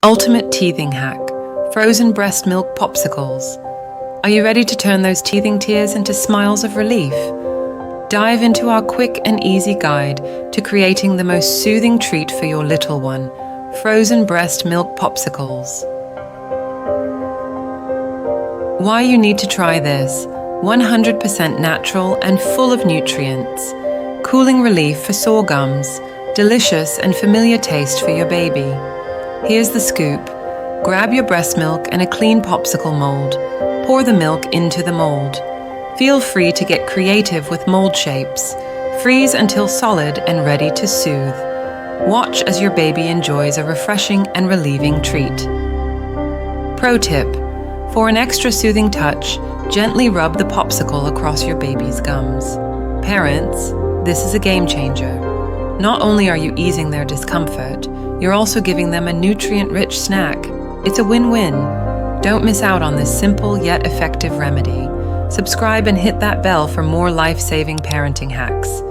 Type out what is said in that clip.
Ultimate teething hack, frozen breast milk popsicles. Are you ready to turn those teething tears into smiles of relief? Dive into our quick and easy guide to creating the most soothing treat for your little one, frozen breast milk popsicles. Why you need to try this: 100% natural and full of nutrients, cooling relief for sore gums, delicious and familiar taste for your baby. Here's the scoop. Grab your breast milk and a clean popsicle mold. Pour the milk into the mold. Feel free to get creative with mold shapes. Freeze until solid and ready to soothe. Watch as your baby enjoys a refreshing and relieving treat. Pro tip: for an extra soothing touch, gently rub the popsicle across your baby's gums. Parents, this is a game changer. Not only are you easing their discomfort, you're also giving them a nutrient-rich snack. It's a win-win. Don't miss out on this simple yet effective remedy. Subscribe and hit that bell for more life-saving parenting hacks.